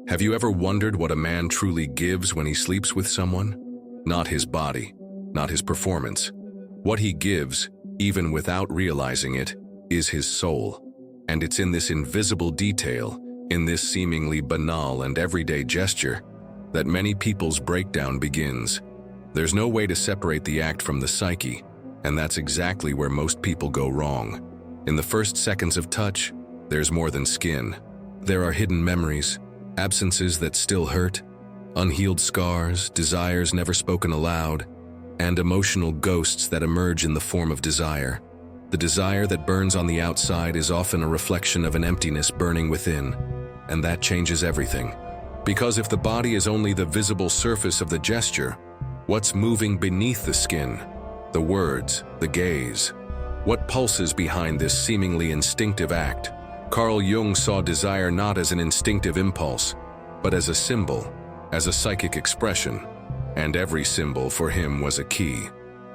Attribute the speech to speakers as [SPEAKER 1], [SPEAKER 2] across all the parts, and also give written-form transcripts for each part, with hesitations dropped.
[SPEAKER 1] Have you ever wondered what a man truly gives when he sleeps with someone? Not his body, not his performance. What he gives, even without realizing it, is his soul. And it's in this invisible detail, in this seemingly banal and everyday gesture, that many people's breakdown begins. There's no way to separate the act from the psyche, and that's exactly where most people go wrong. In the first seconds of touch, there's more than skin. There are hidden memories, absences that still hurt, unhealed scars, desires never spoken aloud, and emotional ghosts that emerge in the form of desire. The desire that burns on the outside is often a reflection of an emptiness burning within, and that changes everything. Because if the body is only the visible surface of the gesture, what's moving beneath the skin? The words, the gaze. What pulses behind this seemingly instinctive act? Carl Jung saw desire not as an instinctive impulse, but as a symbol, as a psychic expression. And every symbol for him was a key,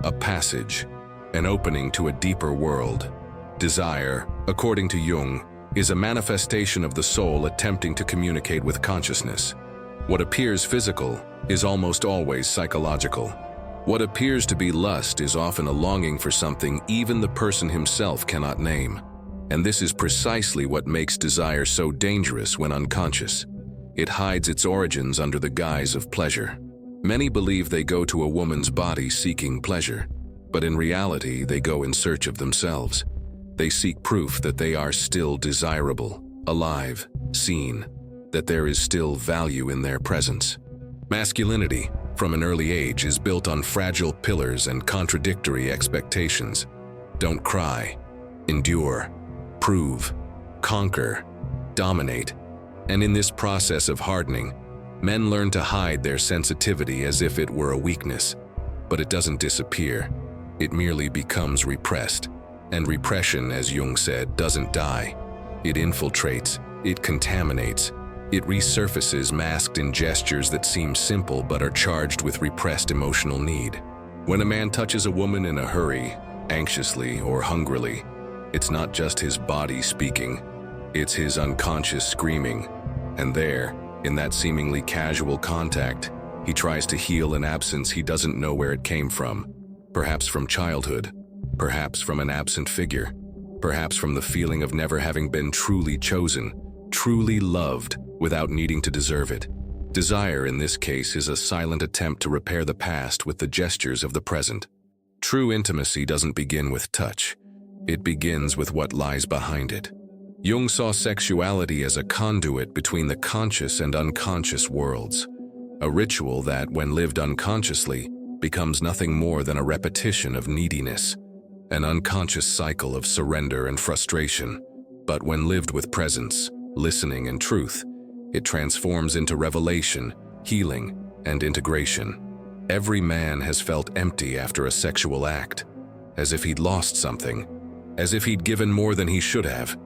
[SPEAKER 1] a passage, an opening to a deeper world. Desire, according to Jung, is a manifestation of the soul attempting to communicate with consciousness. What appears physical is almost always psychological. What appears to be lust is often a longing for something even the person himself cannot name. And this is precisely what makes desire so dangerous when unconscious. It hides its origins under the guise of pleasure. Many believe they go to a woman's body seeking pleasure, but in reality they go in search of themselves. They seek proof that they are still desirable, alive, seen, that there is still value in their presence. Masculinity, from an early age, is built on fragile pillars and contradictory expectations. Don't cry, endure, prove, conquer, dominate. And in this process of hardening, men learn to hide their sensitivity as if it were a weakness. But it doesn't disappear. It merely becomes repressed. And repression, as Jung said, doesn't die. It infiltrates, it contaminates, it resurfaces masked in gestures that seem simple but are charged with repressed emotional need. When a man touches a woman in a hurry, anxiously or hungrily, it's not just his body speaking, it's his unconscious screaming. And there, in that seemingly casual contact, he tries to heal an absence he doesn't know where it came from. Perhaps from childhood, perhaps from an absent figure, perhaps from the feeling of never having been truly chosen, truly loved, without needing to deserve it. Desire, in this case, is a silent attempt to repair the past with the gestures of the present. True intimacy doesn't begin with touch. It begins with what lies behind it. Jung saw sexuality as a conduit between the conscious and unconscious worlds, a ritual that, when lived unconsciously, becomes nothing more than a repetition of neediness, an unconscious cycle of surrender and frustration. But when lived with presence, listening, and truth, it transforms into revelation, healing, and integration. Every man has felt empty after a sexual act, as if he'd lost something, as if he'd given more than he should have.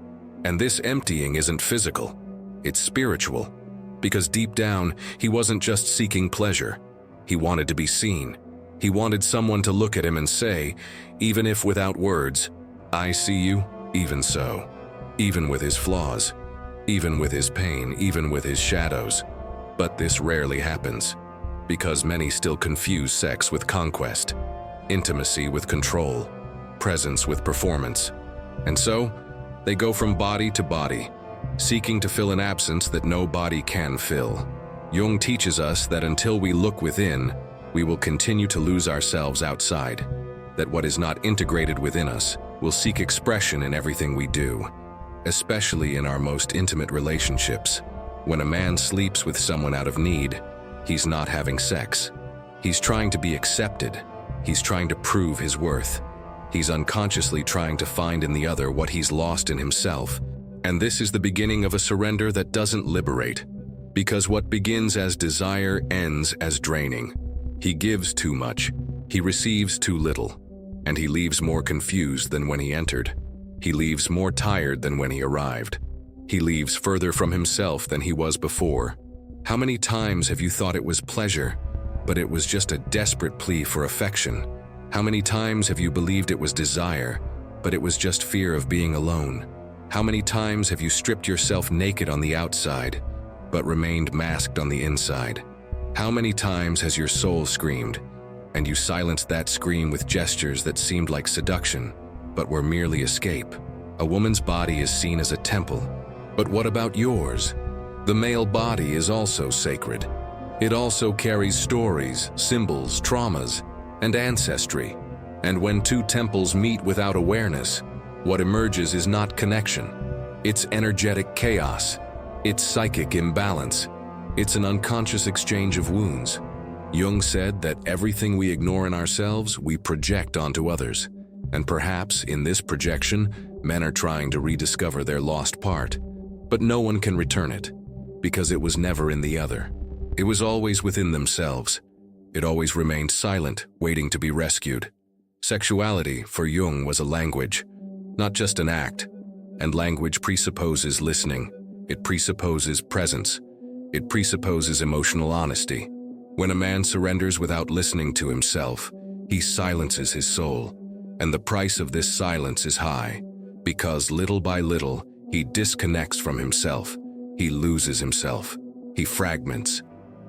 [SPEAKER 1] And this emptying isn't physical, it's spiritual. Because deep down, he wasn't just seeking pleasure. He wanted to be seen. He wanted someone to look at him and say, even if without words, "I see you, even so." Even with his flaws, even with his pain, even with his shadows. But this rarely happens, because many still confuse sex with conquest, intimacy with control, presence with performance. And so, they go from body to body, seeking to fill an absence that no body can fill. Jung teaches us that until we look within, we will continue to lose ourselves outside, that what is not integrated within us will seek expression in everything we do, especially in our most intimate relationships. When a man sleeps with someone out of need, he's not having sex. He's trying to be accepted. He's trying to prove his worth. He's unconsciously trying to find in the other what he's lost in himself. And this is the beginning of a surrender that doesn't liberate, because what begins as desire ends as draining. He gives too much, he receives too little, and he leaves more confused than when he entered. He leaves more tired than when he arrived. He leaves further from himself than he was before. How many times have you thought it was pleasure, but it was just a desperate plea for affection? How many times have you believed it was desire, but it was just fear of being alone? How many times have you stripped yourself naked on the outside, but remained masked on the inside. How many times has your soul screamed, and you silenced that scream with gestures that seemed like seduction, but were merely escape? A woman's body is seen as a temple, but what about yours? The male body is also sacred. It also carries stories, symbols, traumas, and ancestry. And when two temples meet without awareness, what emerges is not connection. It's energetic chaos. It's psychic imbalance. It's an unconscious exchange of wounds. Jung said that everything we ignore in ourselves, we project onto others. And perhaps, in this projection, men are trying to rediscover their lost part. But no one can return it, because it was never in the other. It was always within themselves. It always remained silent, waiting to be rescued. Sexuality, for Jung, was a language, not just an act. And language presupposes listening. It presupposes presence. It presupposes emotional honesty. When a man surrenders without listening to himself, he silences his soul. And the price of this silence is high, because little by little, he disconnects from himself. He loses himself. He fragments.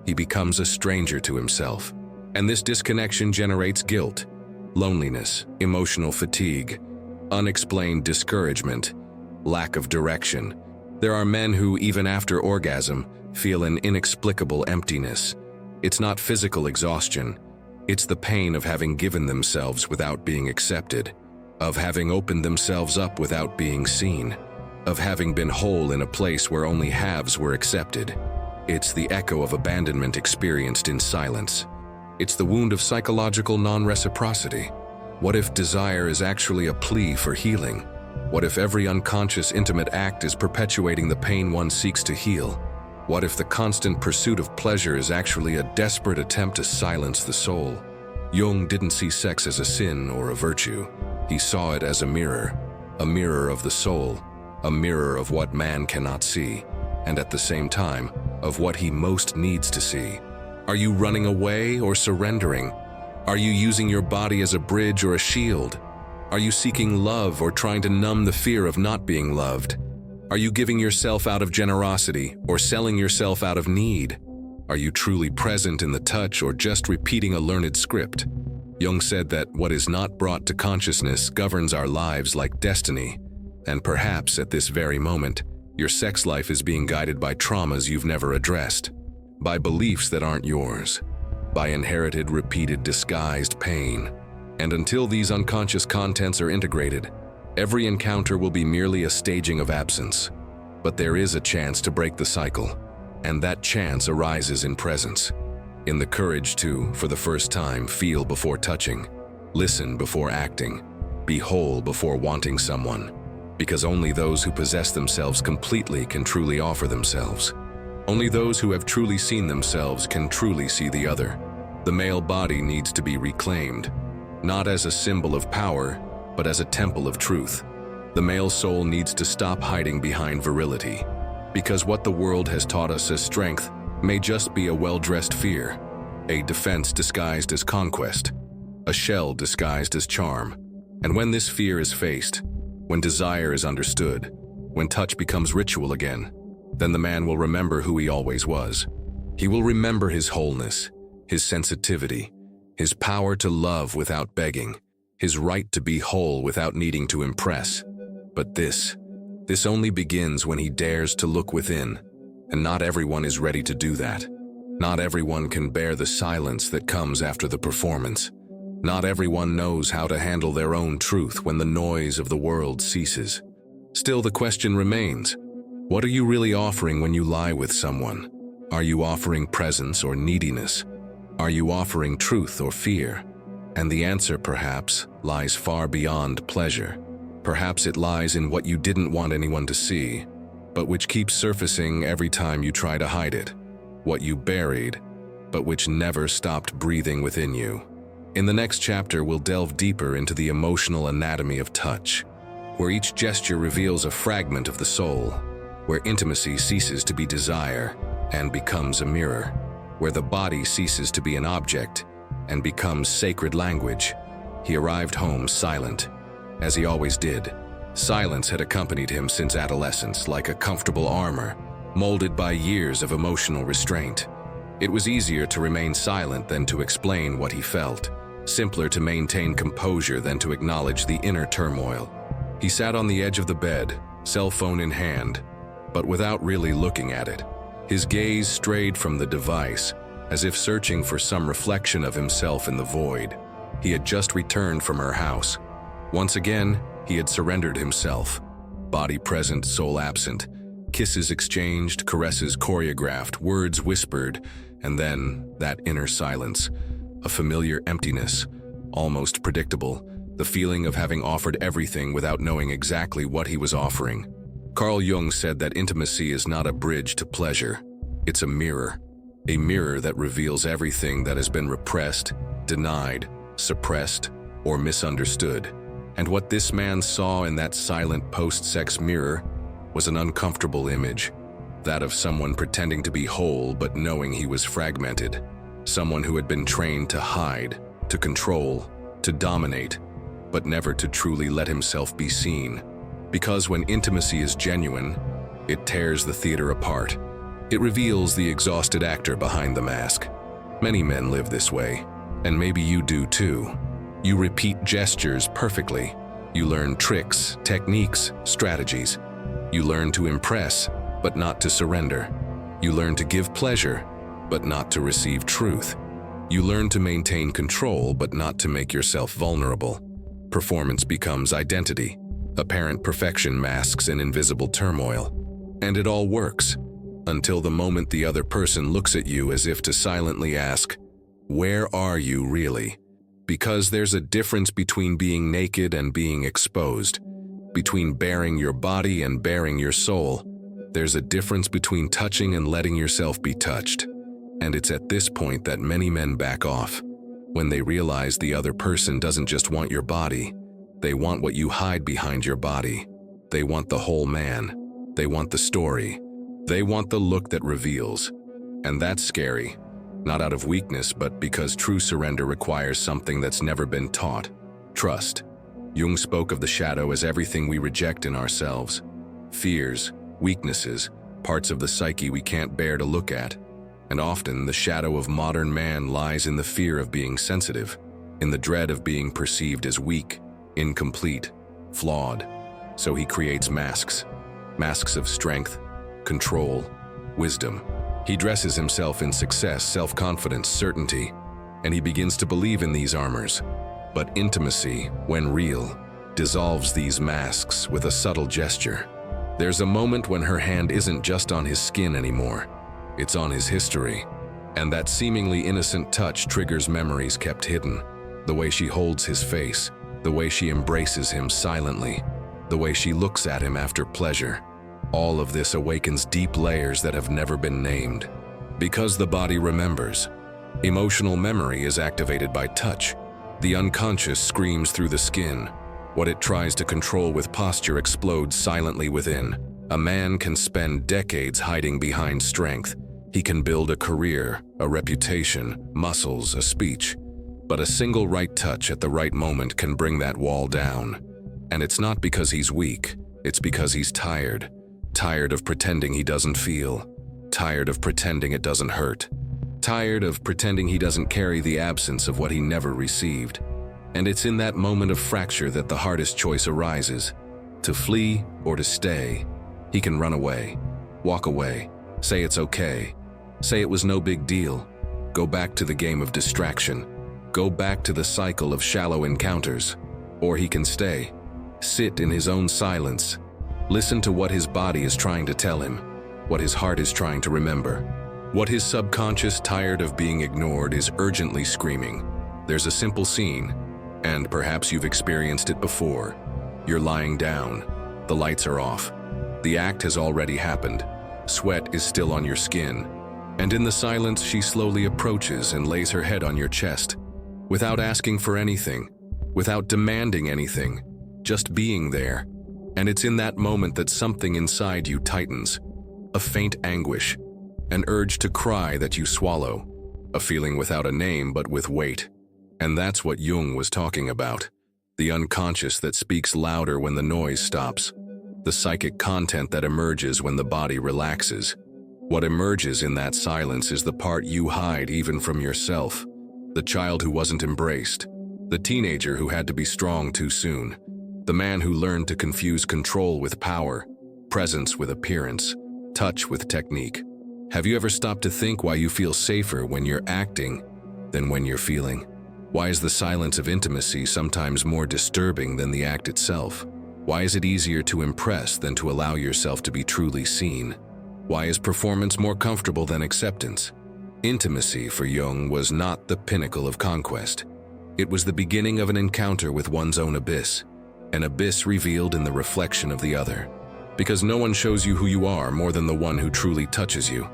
[SPEAKER 1] He becomes a stranger to himself. And this disconnection generates guilt, loneliness, emotional fatigue, unexplained discouragement, lack of direction. There are men who, even after orgasm, feel an inexplicable emptiness. It's not physical exhaustion. It's the pain of having given themselves without being accepted, of having opened themselves up without being seen, of having been whole in a place where only halves were accepted. It's the echo of abandonment experienced in silence. It's the wound of psychological non-reciprocity. What if desire is actually a plea for healing? What if every unconscious intimate act is perpetuating the pain one seeks to heal? What if the constant pursuit of pleasure is actually a desperate attempt to silence the soul? Jung didn't see sex as a sin or a virtue. He saw it as a mirror of the soul, a mirror of what man cannot see, and at the same time, of what he most needs to see. Are you running away or surrendering? Are you using your body as a bridge or a shield? Are you seeking love or trying to numb the fear of not being loved? Are you giving yourself out of generosity or selling yourself out of need? Are you truly present in the touch or just repeating a learned script? Jung said that what is not brought to consciousness governs our lives like destiny. And perhaps at this very moment, your sex life is being guided by traumas you've never addressed, by beliefs that aren't yours, by inherited, repeated, disguised pain. And until these unconscious contents are integrated, every encounter will be merely a staging of absence. But there is a chance to break the cycle, and that chance arises in presence, in the courage to, for the first time, feel before touching, listen before acting, be whole before wanting someone, because only those who possess themselves completely can truly offer themselves. Only those who have truly seen themselves can truly see the other. The male body needs to be reclaimed, not as a symbol of power, but as a temple of truth. The male soul needs to stop hiding behind virility, because what the world has taught us as strength may just be a well-dressed fear, a defense disguised as conquest, a shell disguised as charm. And when this fear is faced, when desire is understood, when touch becomes ritual again, then the man will remember who he always was. He will remember his wholeness, his sensitivity, his power to love without begging, his right to be whole without needing to impress. But this only begins when he dares to look within, and not everyone is ready to do that. Not everyone can bear the silence that comes after the performance. Not everyone knows how to handle their own truth when the noise of the world ceases. Still, the question remains, what are you really offering when you lie with someone? Are you offering presence or neediness? Are you offering truth or fear? And the answer, perhaps, lies far beyond pleasure. Perhaps it lies in what you didn't want anyone to see, but which keeps surfacing every time you try to hide it. What you buried, but which never stopped breathing within you. In the next chapter, we'll delve deeper into the emotional anatomy of touch, where each gesture reveals a fragment of the soul, where intimacy ceases to be desire and becomes a mirror, where the body ceases to be an object and becomes sacred language. He arrived home silent, as he always did. Silence had accompanied him since adolescence, like a comfortable armor, molded by years of emotional restraint. It was easier to remain silent than to explain what he felt, simpler to maintain composure than to acknowledge the inner turmoil. He sat on the edge of the bed, cell phone in hand, but without really looking at it. His gaze strayed from the device, as if searching for some reflection of himself in the void. He had just returned from her house. Once again, he had surrendered himself. Body present, soul absent. Kisses exchanged, caresses choreographed, words whispered, and then that inner silence. A familiar emptiness, almost predictable, the feeling of having offered everything without knowing exactly what he was offering. Carl Jung said that intimacy is not a bridge to pleasure. It's a mirror that reveals everything that has been repressed, denied, suppressed, or misunderstood. And what this man saw in that silent post-sex mirror was an uncomfortable image, that of someone pretending to be whole but knowing he was fragmented. Someone who had been trained to hide, to control, to dominate, but never to truly let himself be seen. Because when intimacy is genuine, it tears the theater apart. It reveals the exhausted actor behind the mask. Many men live this way, and maybe you do too. You repeat gestures perfectly. You learn tricks, techniques, strategies. You learn to impress, but not to surrender. You learn to give pleasure, but not to receive truth. You learn to maintain control, but not to make yourself vulnerable. Performance becomes identity. Apparent perfection masks an invisible turmoil. And it all works, until the moment the other person looks at you as if to silently ask, "Where are you really?" Because there's a difference between being naked and being exposed. Between baring your body and baring your soul. There's a difference between touching and letting yourself be touched. And it's at this point that many men back off. When they realize the other person doesn't just want your body, they want what you hide behind your body. They want the whole man. They want the story. They want the look that reveals. And that's scary. Not out of weakness, but because true surrender requires something that's never been taught. Trust. Jung spoke of the shadow as everything we reject in ourselves. Fears, weaknesses, parts of the psyche we can't bear to look at. And often, the shadow of modern man lies in the fear of being sensitive, in the dread of being perceived as weak, incomplete, flawed. So he creates masks. Masks of strength, control, wisdom. He dresses himself in success, self-confidence, certainty, and he begins to believe in these armors. But intimacy, when real, dissolves these masks with a subtle gesture. There's a moment when her hand isn't just on his skin anymore. It's on his history. And that seemingly innocent touch triggers memories kept hidden. The way she holds his face, the way she embraces him silently, the way she looks at him after pleasure. All of this awakens deep layers that have never been named. Because the body remembers. Emotional memory is activated by touch. The unconscious screams through the skin. What it tries to control with posture explodes silently within. A man can spend decades hiding behind strength. He can build a career, a reputation, muscles, a speech. But a single right touch at the right moment can bring that wall down. And it's not because he's weak, it's because he's tired. Tired of pretending he doesn't feel. Tired of pretending it doesn't hurt. Tired of pretending he doesn't carry the absence of what he never received. And it's in that moment of fracture that the hardest choice arises. To flee or to stay. He can run away, walk away, say it's okay, say it was no big deal, go back to the game of distraction, go back to the cycle of shallow encounters. Or he can stay, sit in his own silence, listen to what his body is trying to tell him, what his heart is trying to remember, what his subconscious, tired of being ignored, is urgently screaming. There's a simple scene, and perhaps you've experienced it before. You're lying down, the lights are off, the act has already happened, sweat is still on your skin, and in the silence she slowly approaches and lays her head on your chest, without asking for anything, without demanding anything, just being there. And it's in that moment that something inside you tightens, a faint anguish, an urge to cry that you swallow, a feeling without a name but with weight. And that's what Jung was talking about, the unconscious that speaks louder when the noise stops. the psychic content that emerges when the body relaxes. What emerges in that silence is the part you hide even from yourself, the child who wasn't embraced, the teenager who had to be strong too soon, the man who learned to confuse control with power, presence with appearance, touch with technique. Have you ever stopped to think why you feel safer when you're acting than when you're feeling? Why is the silence of intimacy sometimes more disturbing than the act itself? Why is it easier to impress than to allow yourself to be truly seen? Why is performance more comfortable than acceptance? Intimacy for Jung was not the pinnacle of conquest. It was the beginning of an encounter with one's own abyss, an abyss revealed in the reflection of the other. Because no one shows you who you are more than the one who truly touches you.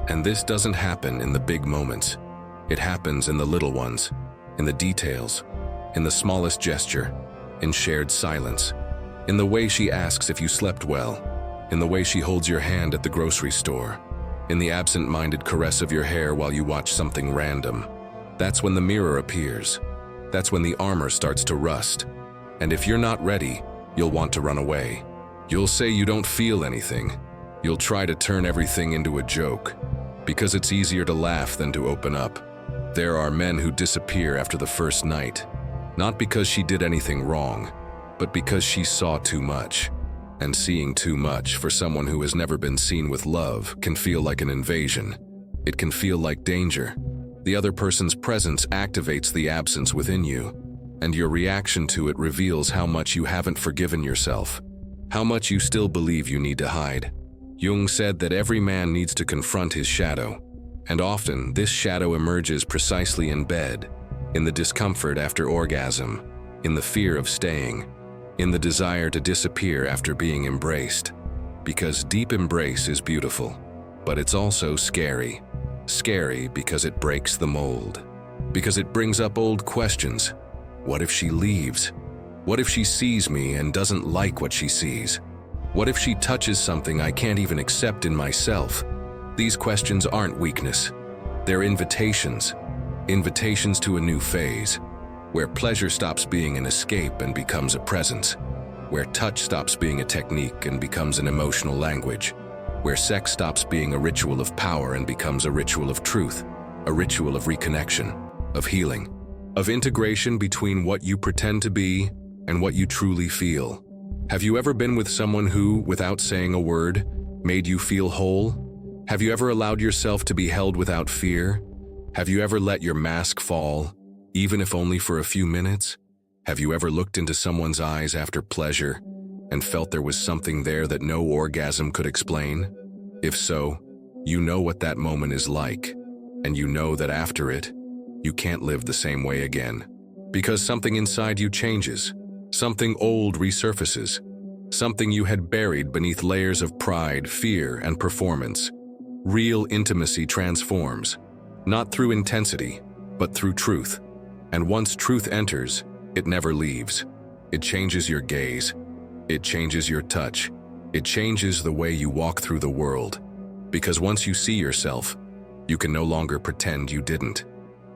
[SPEAKER 1] And this doesn't happen in the big moments. It happens in the little ones, in the details, in the smallest gesture, in shared silence, in the way she asks if you slept well, in the way she holds your hand at the grocery store, in the absent-minded caress of your hair while you watch something random. That's when the mirror appears. That's when the armor starts to rust. And if you're not ready, you'll want to run away. You'll say you don't feel anything. You'll try to turn everything into a joke, because it's easier to laugh than to open up. There are men who disappear after the first night, not because she did anything wrong, but because she saw too much. And seeing too much for someone who has never been seen with love can feel like an invasion. It can feel like danger. The other person's presence activates the absence within you, and your reaction to it reveals how much you haven't forgiven yourself, how much you still believe you need to hide. Jung said that every man needs to confront his shadow, and often this shadow emerges precisely in bed, in the discomfort after orgasm, in the fear of staying, in the desire to disappear after being embraced. Because deep embrace is beautiful, but it's also scary. Scary because it breaks the mold. Because it brings up old questions. What if she leaves? What if she sees me and doesn't like what she sees? What if she touches something I can't even accept in myself? These questions aren't weakness. They're invitations. Invitations to a new phase, where pleasure stops being an escape and becomes a presence, where touch stops being a technique and becomes an emotional language, where sex stops being a ritual of power and becomes a ritual of truth, a ritual of reconnection, of healing, of integration between what you pretend to be and what you truly feel. Have you ever been with someone who, without saying a word, made you feel whole? Have you ever allowed yourself to be held without fear? Have you ever let your mask fall, even if only for a few minutes? Have you ever looked into someone's eyes after pleasure and felt there was something there that no orgasm could explain? If so, you know what that moment is like, and you know that after it, you can't live the same way again. Because something inside you changes, something old resurfaces, something you had buried beneath layers of pride, fear, and performance. Real intimacy transforms, not through intensity, but through truth. And once truth enters, it never leaves. It changes your gaze. It changes your touch. It changes the way you walk through the world. Because once you see yourself, you can no longer pretend you didn't.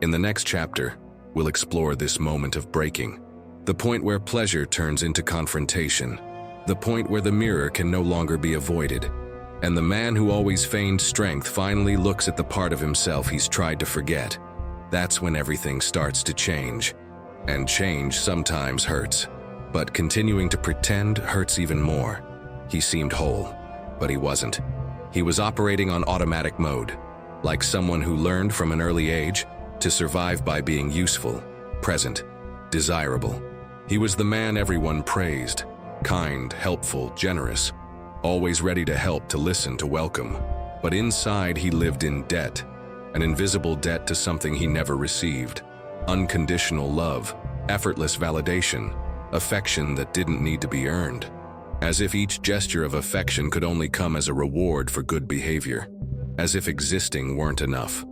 [SPEAKER 1] In the next chapter, we'll explore this moment of breaking. The point where pleasure turns into confrontation. The point where the mirror can no longer be avoided. And the man who always feigned strength finally looks at the part of himself he's tried to forget. That's when everything starts to change. And change sometimes hurts. But continuing to pretend hurts even more. He seemed whole, but he wasn't. He was operating on automatic mode, like someone who learned from an early age to survive by being useful, present, desirable. He was the man everyone praised, kind, helpful, generous, always ready to help, to listen, to welcome. But inside he lived in debt, an invisible debt to something he never received. Unconditional love, effortless validation, affection that didn't need to be earned. As if each gesture of affection could only come as a reward for good behavior. As if existing weren't enough.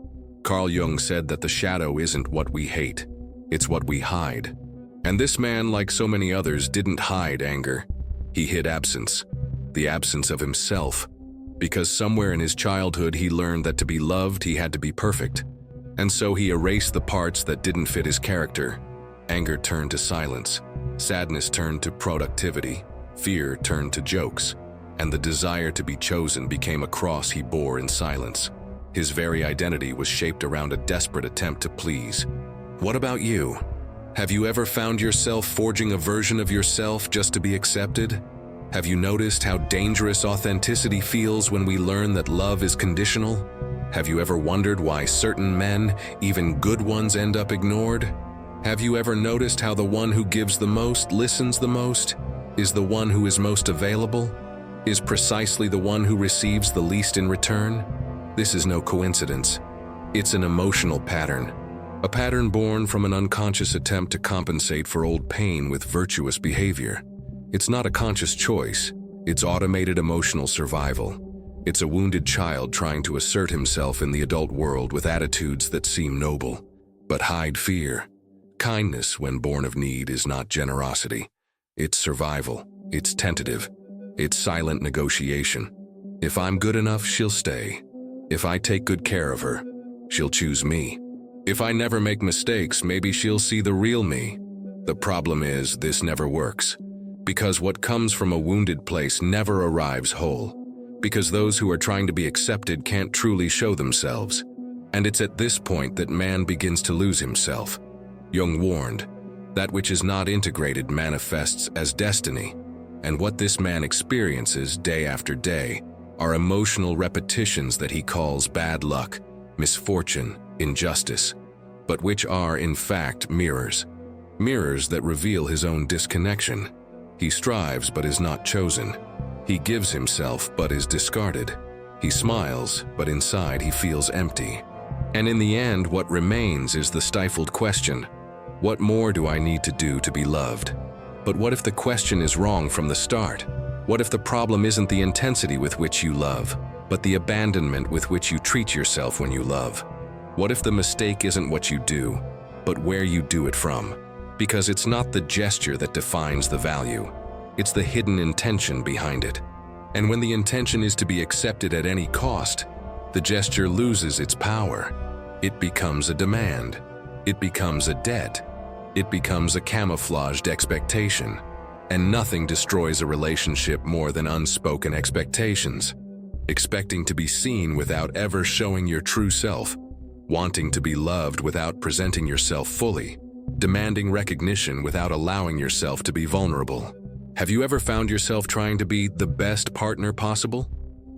[SPEAKER 1] Carl Jung said that the shadow isn't what we hate, it's what we hide. And this man, like so many others, didn't hide anger. He hid absence, the absence of himself. Because somewhere in his childhood he learned that to be loved he had to be perfect. And so he erased the parts that didn't fit his character. Anger turned to silence. Sadness turned to productivity. Fear turned to jokes, and the desire to be chosen became a cross he bore in silence. His very identity was shaped around a desperate attempt to please. What about you? Have you ever found yourself forging a version of yourself just to be accepted? Have you noticed how dangerous authenticity feels when we learn that love is conditional? Have you ever wondered why certain men, even good ones, end up ignored? Have you ever noticed how the one who gives the most, listens the most, is the one who is most available, is precisely the one who receives the least in return? This is no coincidence. It's an emotional pattern. A pattern born from an unconscious attempt to compensate for old pain with virtuous behavior. It's not a conscious choice. It's automated emotional survival. It's a wounded child trying to assert himself in the adult world with attitudes that seem noble, but hide fear. Kindness, when born of need, is not generosity. It's survival. It's tentative. It's silent negotiation. If I'm good enough, she'll stay. If I take good care of her, she'll choose me. If I never make mistakes, maybe she'll see the real me. The problem is, this never works. Because what comes from a wounded place never arrives whole. Because those who are trying to be accepted can't truly show themselves. And it's at this point that man begins to lose himself. Jung warned, that which is not integrated manifests as destiny. And what this man experiences day after day are emotional repetitions that he calls bad luck, misfortune, injustice, but which are, in fact, mirrors. Mirrors that reveal his own disconnection. He strives but is not chosen. He gives himself but is discarded. He smiles, but inside he feels empty. And in the end, what remains is the stifled question, what more do I need to do to be loved? But what if the question is wrong from the start? What if the problem isn't the intensity with which you love, but the abandonment with which you treat yourself when you love? What if the mistake isn't what you do, but where you do it from? Because it's not the gesture that defines the value. It's the hidden intention behind it. And when the intention is to be accepted at any cost, the gesture loses its power. It becomes a demand. It becomes a debt. It becomes a camouflaged expectation. And nothing destroys a relationship more than unspoken expectations. Expecting to be seen without ever showing your true self. Wanting to be loved without presenting yourself fully. Demanding recognition without allowing yourself to be vulnerable. Have you ever found yourself trying to be the best partner possible?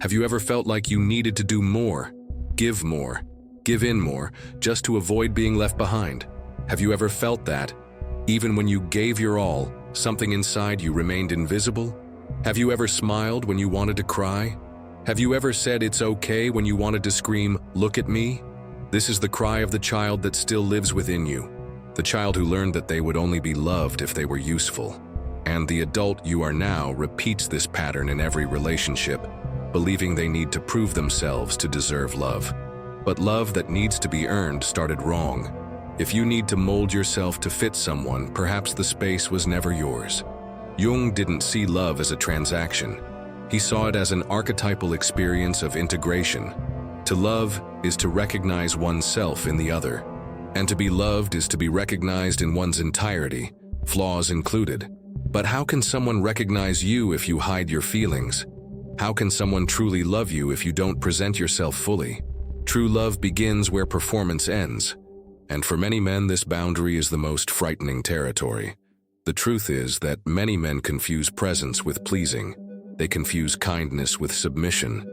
[SPEAKER 1] Have you ever felt like you needed to do more, give in more, just to avoid being left behind? Have you ever felt that, even when you gave your all, something inside you remained invisible? Have you ever smiled when you wanted to cry? Have you ever said it's okay when you wanted to scream, "Look at me"? This is the cry of the child that still lives within you. The child who learned that they would only be loved if they were useful. And the adult you are now repeats this pattern in every relationship, believing they need to prove themselves to deserve love. But love that needs to be earned started wrong. If you need to mold yourself to fit someone, perhaps the space was never yours. Jung didn't see love as a transaction. He saw it as an archetypal experience of integration. To love is to recognize oneself in the other. And to be loved is to be recognized in one's entirety, flaws included. But how can someone recognize you if you hide your feelings? How can someone truly love you if you don't present yourself fully? True love begins where performance ends. And for many men, this boundary is the most frightening territory. The truth is that many men confuse presence with pleasing. They confuse kindness with submission.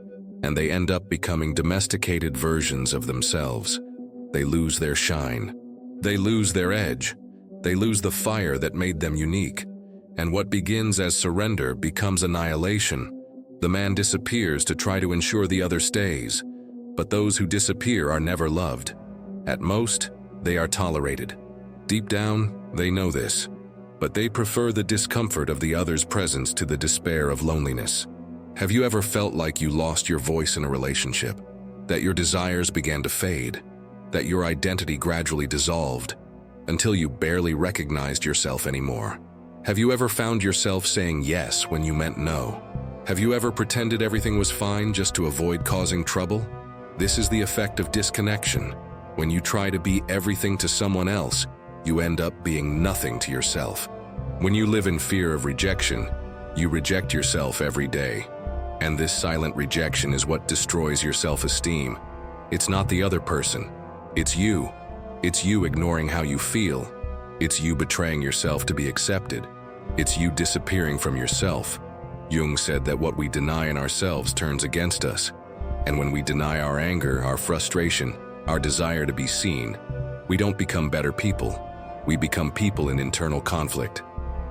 [SPEAKER 1] And they end up becoming domesticated versions of themselves. They lose their shine. They lose their edge. They lose the fire that made them unique. And what begins as surrender becomes annihilation. The man disappears to try to ensure the other stays. But those who disappear are never loved. At most, they are tolerated. Deep down, they know this. But they prefer the discomfort of the other's presence to the despair of loneliness. Have you ever felt like you lost your voice in a relationship? That your desires began to fade? That your identity gradually dissolved? Until you barely recognized yourself anymore? Have you ever found yourself saying yes when you meant no? Have you ever pretended everything was fine just to avoid causing trouble? This is the effect of disconnection. When you try to be everything to someone else, you end up being nothing to yourself. When you live in fear of rejection, You reject yourself every day. And this silent rejection is what destroys your self-esteem. It's not the other person. It's you. It's you ignoring how you feel. It's you betraying yourself to be accepted. It's you disappearing from yourself. Jung said that what we deny in ourselves turns against us. And when we deny our anger, our frustration, our desire to be seen, we don't become better people. We become people in internal conflict.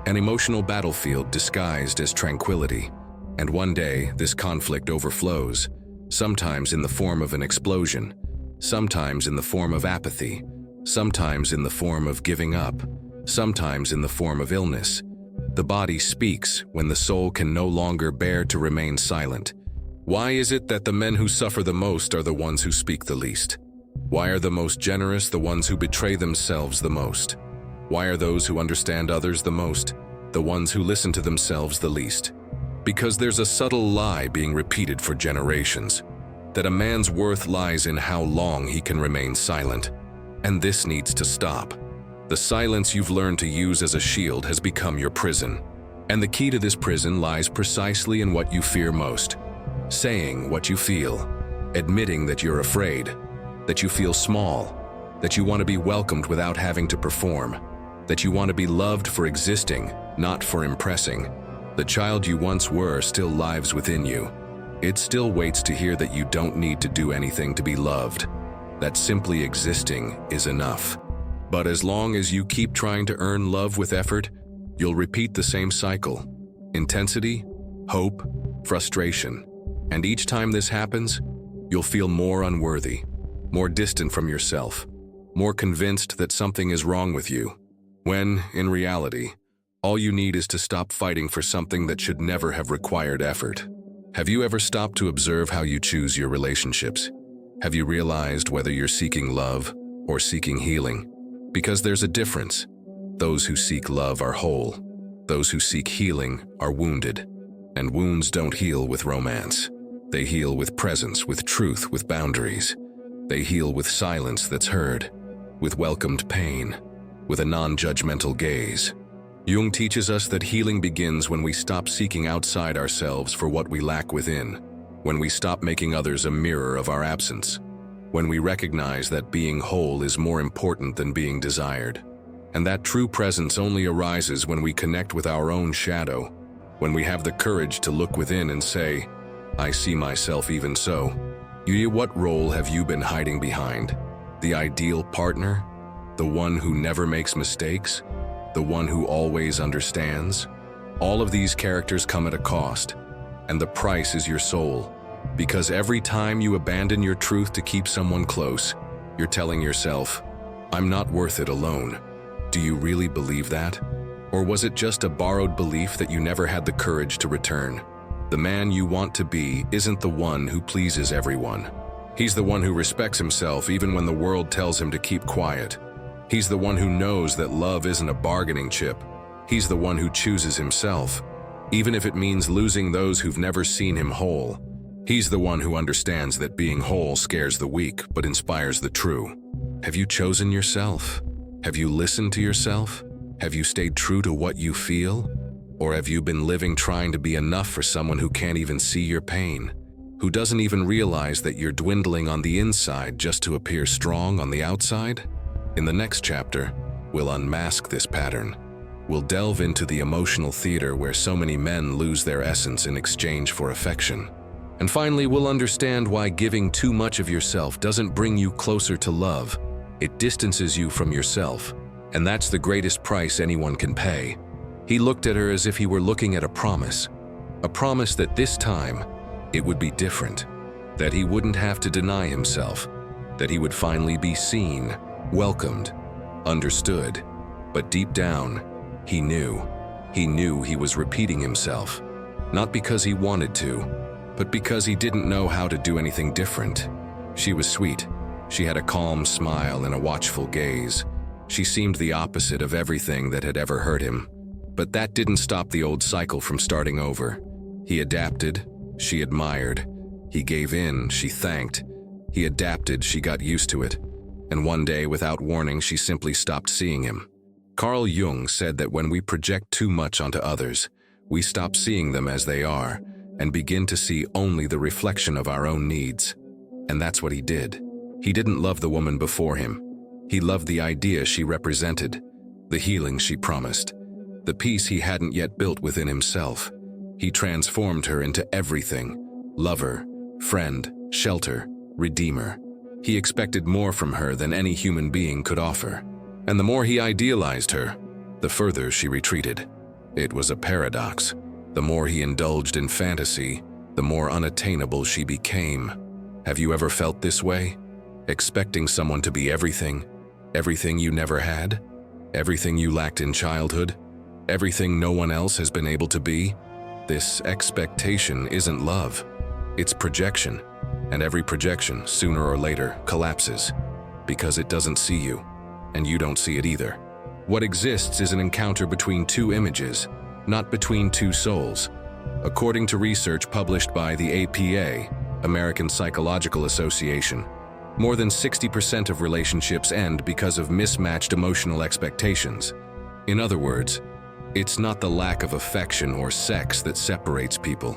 [SPEAKER 1] An emotional battlefield disguised as tranquility. And one day, this conflict overflows, sometimes in the form of an explosion, sometimes in the form of apathy, sometimes in the form of giving up, sometimes in the form of illness. The body speaks when the soul can no longer bear to remain silent. Why is it that the men who suffer the most are the ones who speak the least? Why are the most generous the ones who betray themselves the most? Why are those who understand others the most, the ones who listen to themselves the least? Because there's a subtle lie being repeated for generations, that a man's worth lies in how long he can remain silent. And this needs to stop. The silence you've learned to use as a shield has become your prison. And the key to this prison lies precisely in what you fear most. Saying what you feel, admitting that you're afraid, that you feel small, that you want to be welcomed without having to perform, that you want to be loved for existing, not for impressing. The child you once were still lives within you. It still waits to hear that you don't need to do anything to be loved, that simply existing is enough. But as long as you keep trying to earn love with effort, you'll repeat the same cycle. Intensity, hope, frustration. And each time this happens, you'll feel more unworthy, more distant from yourself, more convinced that something is wrong with you, when, in reality, all you need is to stop fighting for something that should never have required effort. Have you ever stopped to observe how you choose your relationships? Have you realized whether you're seeking love or seeking healing? Because there's a difference. Those who seek love are whole. Those who seek healing are wounded. And wounds don't heal with romance. They heal with presence, with truth, with boundaries. They heal with silence that's heard, with welcomed pain, with a non-judgmental gaze. Jung teaches us that healing begins when we stop seeking outside ourselves for what we lack within, when we stop making others a mirror of our absence, when we recognize that being whole is more important than being desired. And that true presence only arises when we connect with our own shadow, when we have the courage to look within and say, I see myself even so. What role have you been hiding behind? The ideal partner? The one who never makes mistakes? The one who always understands? All of these characters come at a cost, and the price is your soul. Because every time you abandon your truth to keep someone close, you're telling yourself, I'm not worth it alone. Do you really believe that? Or was it just a borrowed belief that you never had the courage to return? The man you want to be isn't the one who pleases everyone. He's the one who respects himself even when the world tells him to keep quiet. He's the one who knows that love isn't a bargaining chip. He's the one who chooses himself, even if it means losing those who've never seen him whole. He's the one who understands that being whole scares the weak but inspires the true. Have you chosen yourself? Have you listened to yourself? Have you stayed true to what you feel? Or have you been living trying to be enough for someone who can't even see your pain, who doesn't even realize that you're dwindling on the inside just to appear strong on the outside? In the next chapter, we'll unmask this pattern. We'll delve into the emotional theater where so many men lose their essence in exchange for affection. And finally, we'll understand why giving too much of yourself doesn't bring you closer to love. It distances you from yourself, and that's the greatest price anyone can pay. He looked at her as if he were looking at a promise that this time it would be different, that he wouldn't have to deny himself, that he would finally be seen, welcomed, understood. But deep down, he knew he was repeating himself, not because he wanted to, but because he didn't know how to do anything different. She was sweet. She had a calm smile and a watchful gaze. She seemed the opposite of everything that had ever hurt him. But that didn't stop the old cycle from starting over. He adapted, she admired. He gave in, she thanked. He adapted, she got used to it. And one day, without warning, she simply stopped seeing him. Carl Jung said that when we project too much onto others, We stop seeing them as they are and begin to see only the reflection of our own needs. And that's what he did. He didn't love the woman before him. He loved the idea she represented, the healing she promised, the peace he hadn't yet built within himself. He transformed her into everything: lover, friend, shelter, redeemer. He expected more from her than any human being could offer. And the more he idealized her, the further she retreated. It was a paradox. The more he indulged in fantasy, the more unattainable she became. Have you ever felt this way? Expecting someone to be everything? Everything you never had? Everything you lacked in childhood? Everything no one else has been able to be? This expectation isn't love. It's projection. And every projection, sooner or later, collapses. Because it doesn't see you. And you don't see it either. What exists is an encounter between two images, not between two souls. According to research published by the APA, American Psychological Association, more than 60% of relationships end because of mismatched emotional expectations. In other words, it's not the lack of affection or sex that separates people.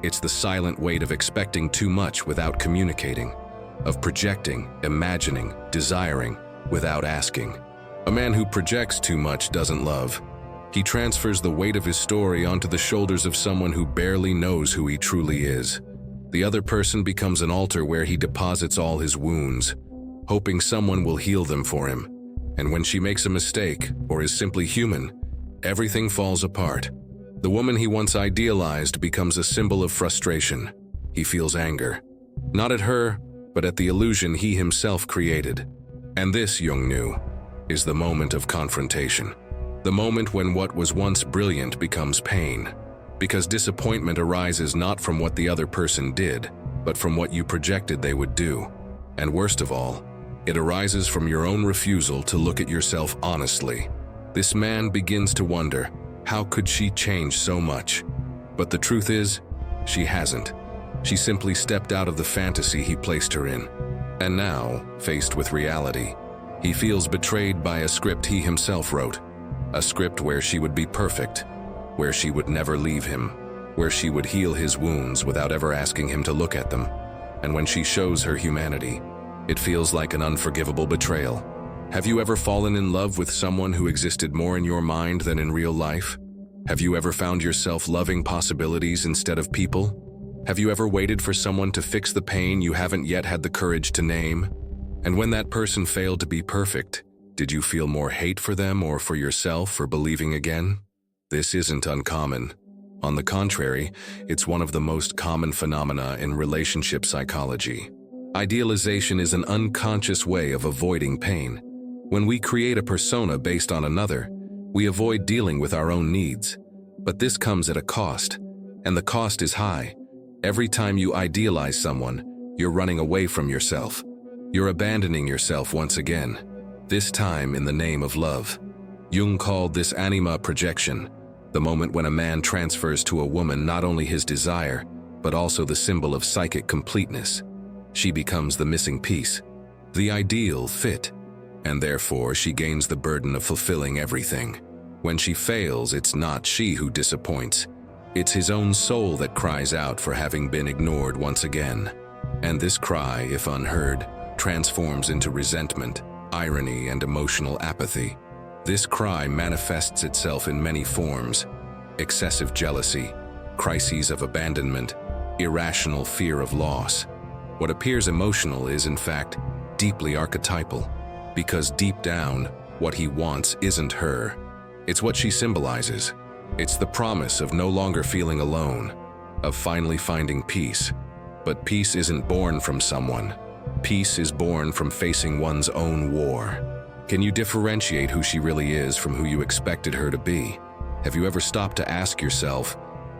[SPEAKER 1] It's the silent weight of expecting too much without communicating, of projecting, imagining, desiring, without asking. A man who projects too much doesn't love. He transfers the weight of his story onto the shoulders of someone who barely knows who he truly is. The other person becomes an altar where he deposits all his wounds, hoping someone will heal them for him. And when she makes a mistake, or is simply human, everything falls apart. The woman he once idealized becomes a symbol of frustration. He feels anger, not at her, but at the illusion he himself created. And this, Jung knew, is the moment of confrontation. The moment when what was once brilliant becomes pain. Because disappointment arises not from what the other person did, but from what you projected they would do. And worst of all, it arises from your own refusal to look at yourself honestly. This man begins to wonder, how could she change so much? But the truth is, she hasn't. She simply stepped out of the fantasy he placed her in. And now, faced with reality, he feels betrayed by a script he himself wrote. A script where she would be perfect, where she would never leave him, where she would heal his wounds without ever asking him to look at them. And when she shows her humanity, it feels like an unforgivable betrayal. Have you ever fallen in love with someone who existed more in your mind than in real life? Have you ever found yourself loving possibilities instead of people? Have you ever waited for someone to fix the pain you haven't yet had the courage to name? And when that person failed to be perfect, did you feel more hate for them or for yourself for believing again? This isn't uncommon. On the contrary, it's one of the most common phenomena in relationship psychology. Idealization is an unconscious way of avoiding pain. When we create a persona based on another, we avoid dealing with our own needs. But this comes at a cost, and the cost is high. Every time you idealize someone, you're running away from yourself. You're abandoning yourself once again, this time in the name of love. Jung called this anima projection, the moment when a man transfers to a woman not only his desire, but also the symbol of psychic completeness. She becomes the missing piece, the ideal fit, and therefore she gains the burden of fulfilling everything. When she fails, it's not she who disappoints. It's his own soul that cries out for having been ignored once again. And this cry, if unheard, transforms into resentment, irony, and emotional apathy. This cry manifests itself in many forms: excessive jealousy, crises of abandonment, irrational fear of loss. What appears emotional is, in fact, deeply archetypal, because deep down, what he wants isn't her. It's what she symbolizes. It's the promise of no longer feeling alone, of finally finding peace. But peace isn't born from someone. Peace is born from facing one's own war. Can you differentiate who she really is from who you expected her to be? Have you ever stopped to ask yourself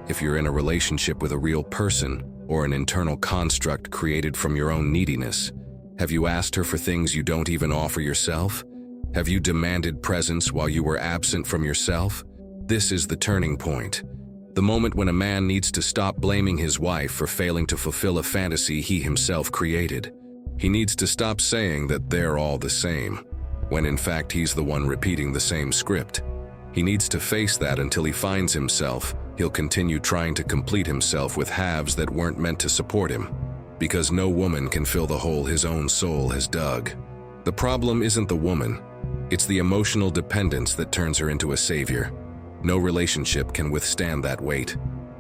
[SPEAKER 1] if you're in a relationship with a real person or an internal construct created from your own neediness? Have you asked her for things you don't even offer yourself? Have you demanded presence while you were absent from yourself? This is the turning point. The moment when a man needs to stop blaming his wife for failing to fulfill a fantasy he himself created. He needs to stop saying that they're all the same, when in fact he's the one repeating the same script. He needs to face that until he finds himself, He'll continue trying to complete himself with halves that weren't meant to support him, because no woman can fill the hole his own soul has dug. The problem isn't the woman, it's the emotional dependence that turns her into a savior. No relationship can withstand that weight.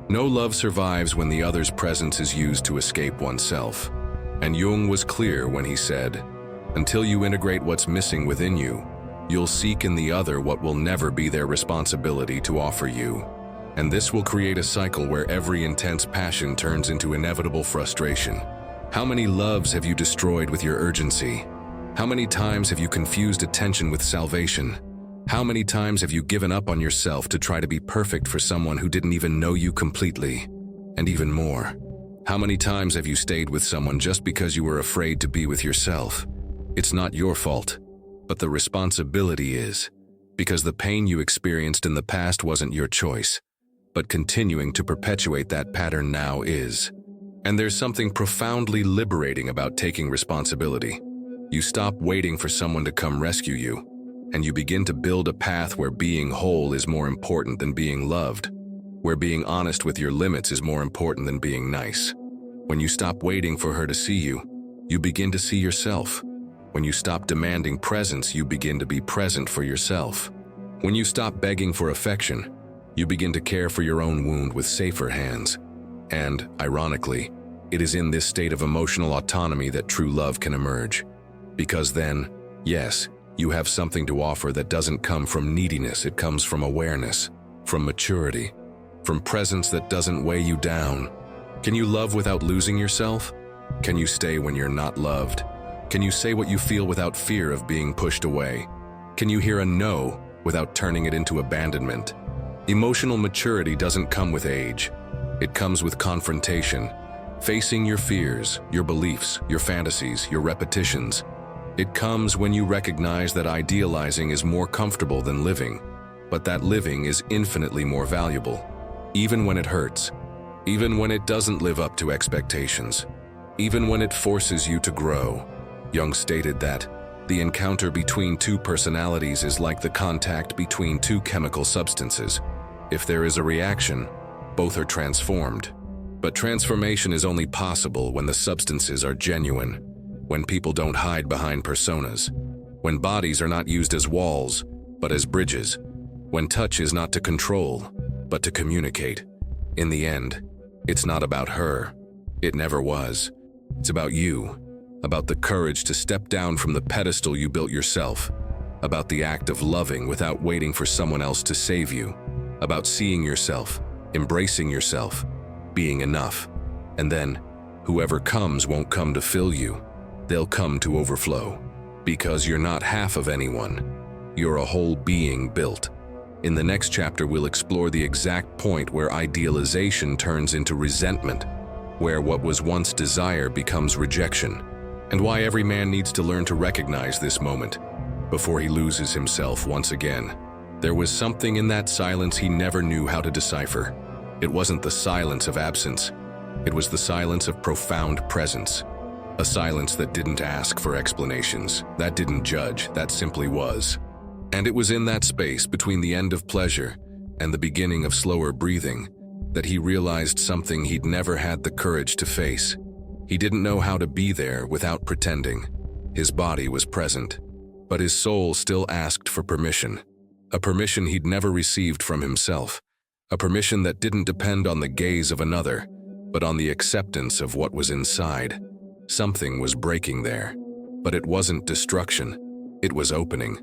[SPEAKER 1] No love survives when the other's presence is used to escape oneself. And Jung was clear when he said, "Until you integrate what's missing within you, you'll seek in the other what will never be their responsibility to offer you." And this will create a cycle where every intense passion turns into inevitable frustration. How many loves have you destroyed with your urgency? How many times have you confused attention with salvation? How many times have you given up on yourself to try to be perfect for someone who didn't even know you completely? And even more, how many times have you stayed with someone just because you were afraid to be with yourself? It's not your fault, but the responsibility is, because the pain you experienced in the past wasn't your choice, but continuing to perpetuate that pattern now is. And there's something profoundly liberating about taking responsibility. You stop waiting for someone to come rescue you, and you begin to build a path where being whole is more important than being loved, where being honest with your limits is more important than being nice. When you stop waiting for her to see you, you begin to see yourself. When you stop demanding presence, you begin to be present for yourself. When you stop begging for affection, you begin to care for your own wound with safer hands. And, ironically, it is in this state of emotional autonomy that true love can emerge. Because then, yes, you have something to offer that doesn't come from neediness, it comes from awareness, from maturity, from presence that doesn't weigh you down. Can you love without losing yourself? Can you stay when you're not loved? Can you say what you feel without fear of being pushed away? Can you hear a no without turning it into abandonment? Emotional maturity doesn't come with age. It comes with confrontation, facing your fears, your beliefs, your fantasies, your repetitions. It comes when you recognize that idealizing is more comfortable than living, but that living is infinitely more valuable, even when it hurts, even when it doesn't live up to expectations, even when it forces you to grow. Jung stated that the encounter between two personalities is like the contact between two chemical substances. If there is a reaction, both are transformed. But transformation is only possible when the substances are genuine, when people don't hide behind personas, when bodies are not used as walls, but as bridges, when touch is not to control, but to communicate. In the end, it's not about her. It never was. It's about you, about the courage to step down from the pedestal you built yourself, about the act of loving without waiting for someone else to save you, about seeing yourself, embracing yourself, being enough. And then, whoever comes won't come to fill you. They'll come to overflow. Because you're not half of anyone. You're a whole being built. In the next chapter, we'll explore the exact point where idealization turns into resentment, where what was once desire becomes rejection, and why every man needs to learn to recognize this moment before he loses himself once again. There was something in that silence he never knew how to decipher. It wasn't the silence of absence. It was the silence of profound presence. A silence that didn't ask for explanations, that didn't judge, that simply was. And it was in that space between the end of pleasure and the beginning of slower breathing that he realized something he'd never had the courage to face. He didn't know how to be there without pretending. His body was present, but his soul still asked for permission. A permission he'd never received from himself. A permission that didn't depend on the gaze of another, but on the acceptance of what was inside. Something was breaking there, but it wasn't destruction. It was opening.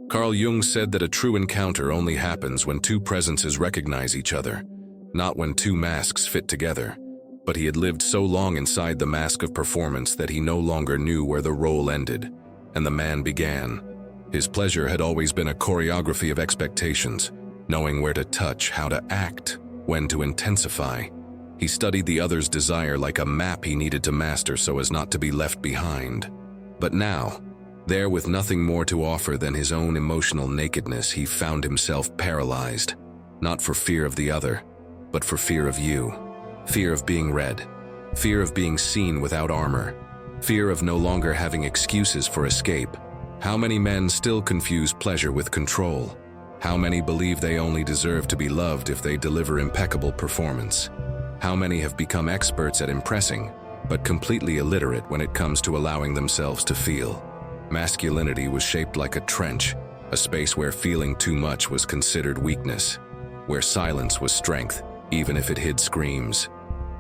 [SPEAKER 1] Carl Jung said that a true encounter only happens when two presences recognize each other, not when two masks fit together. But he had lived so long inside the mask of performance that he no longer knew where the role ended, and the man began. His pleasure had always been a choreography of expectations, knowing where to touch, how to act, when to intensify. He studied the other's desire like a map he needed to master so as not to be left behind. But now, there with nothing more to offer than his own emotional nakedness, he found himself paralyzed, not for fear of the other, but for fear of you. Fear of being read, fear of being seen without armor, fear of no longer having excuses for escape. How many men still confuse pleasure with control? How many believe they only deserve to be loved if they deliver impeccable performance? How many have become experts at impressing, but completely illiterate when it comes to allowing themselves to feel? Masculinity was shaped like a trench, a space where feeling too much was considered weakness, where silence was strength, even if it hid screams,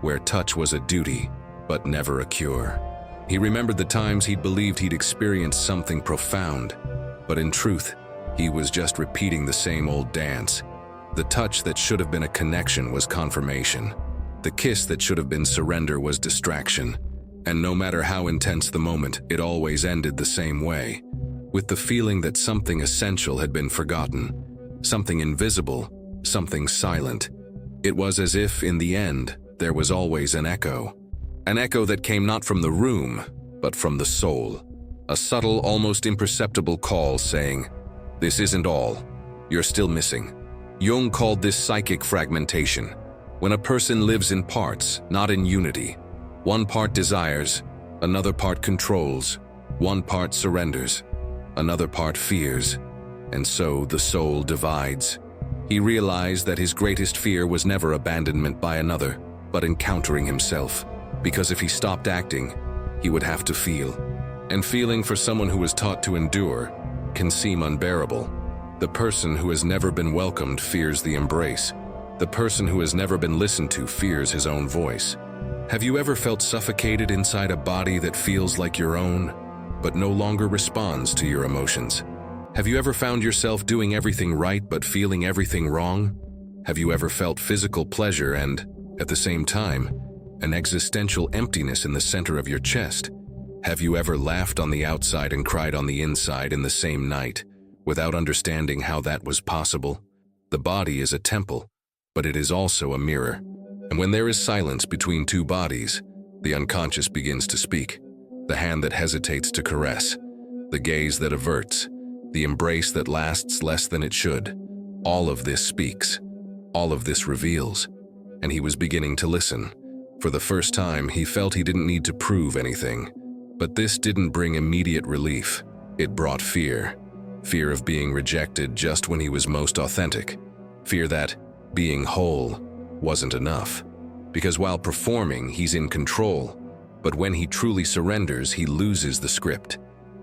[SPEAKER 1] where touch was a duty, but never a cure. He remembered the times he'd believed he'd experienced something profound, but in truth, he was just repeating the same old dance. The touch that should have been a connection was confirmation. The kiss that should have been surrender was distraction. And no matter how intense the moment, it always ended the same way, with the feeling that something essential had been forgotten, something invisible, something silent. It was as if, in the end, there was always an echo that came not from the room, but from the soul. A subtle, almost imperceptible call saying, "This isn't all. You're still missing." Jung called this psychic fragmentation, when a person lives in parts, not in unity. One part desires, another part controls, one part surrenders, another part fears, and so the soul divides. He realized that his greatest fear was never abandonment by another, but encountering himself, because if he stopped acting, he would have to feel. And feeling for someone who was taught to endure can seem unbearable. The person who has never been welcomed fears the embrace. The person who has never been listened to fears his own voice. Have you ever felt suffocated inside a body that feels like your own, but no longer responds to your emotions? Have you ever found yourself doing everything right but feeling everything wrong? Have you ever felt physical pleasure and, at the same time, an existential emptiness in the center of your chest? Have you ever laughed on the outside and cried on the inside in the same night, without understanding how that was possible? The body is a temple, but it is also a mirror. And when there is silence between two bodies, the unconscious begins to speak. The hand that hesitates to caress, the gaze that averts, the embrace that lasts less than it should. All of this speaks. All of this reveals. And he was beginning to listen. For the first time, he felt he didn't need to prove anything. But this didn't bring immediate relief. It brought fear. Fear of being rejected just when he was most authentic. Fear that being whole wasn't enough. Because while performing, he's in control. But when he truly surrenders, he loses the script.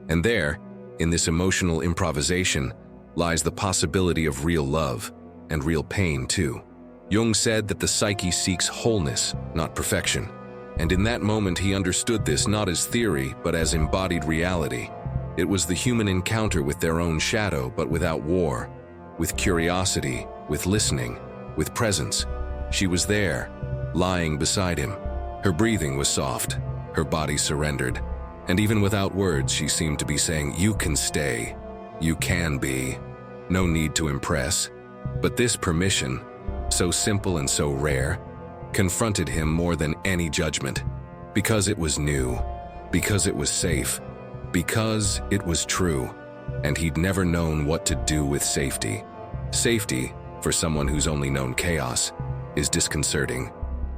[SPEAKER 1] And there, in this emotional improvisation, lies the possibility of real love, and real pain too. Jung said that the psyche seeks wholeness, not perfection. And in that moment he understood this not as theory, but as embodied reality. It was the human encounter with their own shadow, but without war, with curiosity, with listening, with presence. She was there, lying beside him. Her breathing was soft, her body surrendered, and even without words she seemed to be saying, "You can stay, you can be, no need to impress." But this permission, so simple and so rare, confronted him more than any judgment, because it was new, because it was safe, because it was true, and he'd never known what to do with safety. Safety, for someone who's only known chaos, is disconcerting.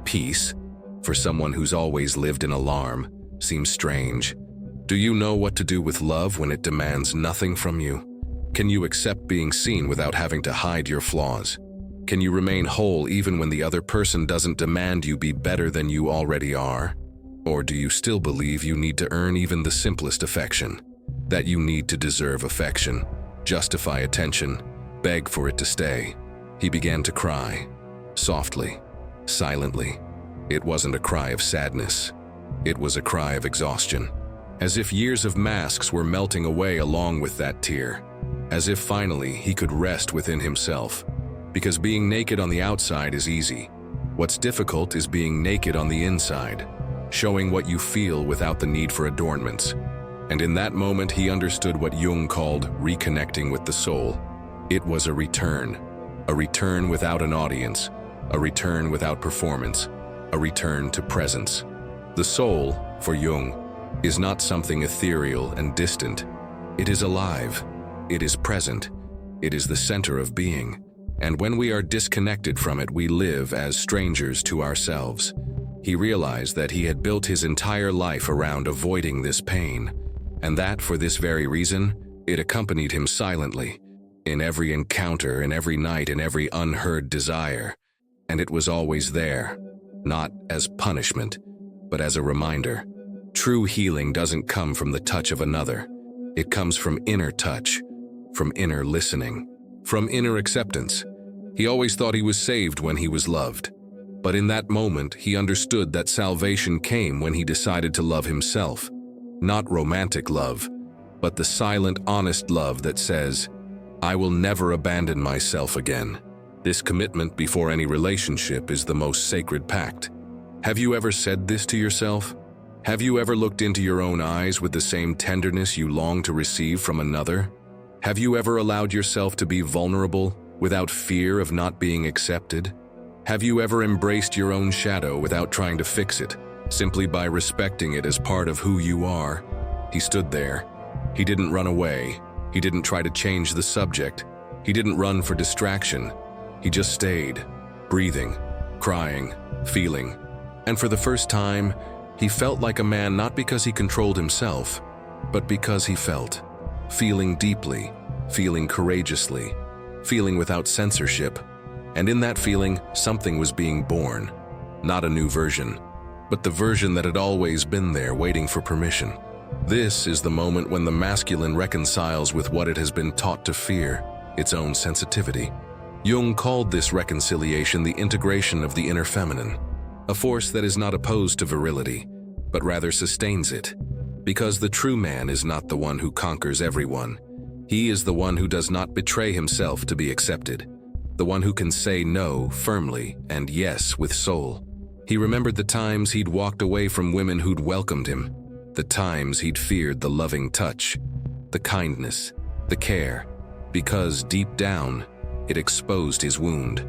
[SPEAKER 1] Peace, for someone who's always lived in alarm, seems strange. Do you know what to do with love when it demands nothing from you? Can you accept being seen without having to hide your flaws? Can you remain whole even when the other person doesn't demand you be better than you already are? Or do you still believe you need to earn even the simplest affection? That you need to deserve affection, justify attention, beg for it to stay? He began to cry, softly, silently. It wasn't a cry of sadness. It was a cry of exhaustion, as if years of masks were melting away along with that tear, as if finally he could rest within himself. Because being naked on the outside is easy. What's difficult is being naked on the inside, showing what you feel without the need for adornments. And in that moment he understood what Jung called reconnecting with the soul. It was a return without an audience, a return without performance, a return to presence. The soul, for Jung, is not something ethereal and distant. It is alive, it is present, it is the center of being. And when we are disconnected from it, we live as strangers to ourselves. He realized that he had built his entire life around avoiding this pain, and that, for this very reason, it accompanied him silently, in every encounter, in every night, in every unheard desire. And it was always there, not as punishment, but as a reminder. True healing doesn't come from the touch of another. It comes from inner touch, from inner listening, from inner acceptance. He always thought he was saved when he was loved. But in that moment, he understood that salvation came when he decided to love himself. Not romantic love, but the silent, honest love that says, I will never abandon myself again. This commitment before any relationship is the most sacred pact. Have you ever said this to yourself? Have you ever looked into your own eyes with the same tenderness you long to receive from another? Have you ever allowed yourself to be vulnerable without fear of not being accepted? Have you ever embraced your own shadow without trying to fix it, simply by respecting it as part of who you are? He stood there. He didn't run away. He didn't try to change the subject. He didn't run for distraction. He just stayed, breathing, crying, feeling. And for the first time, he felt like a man not because he controlled himself, but because he felt. Feeling deeply, feeling courageously, feeling without censorship. And in that feeling, something was being born. Not a new version, but the version that had always been there waiting for permission. This is the moment when the masculine reconciles with what it has been taught to fear, its own sensitivity. Jung called this reconciliation the integration of the inner feminine, a force that is not opposed to virility, but rather sustains it. Because the true man is not the one who conquers everyone. He is the one who does not betray himself to be accepted, the one who can say no firmly and yes with soul. He remembered the times he'd walked away from women who'd welcomed him, the times he'd feared the loving touch, the kindness, the care, because deep down, it exposed his wound.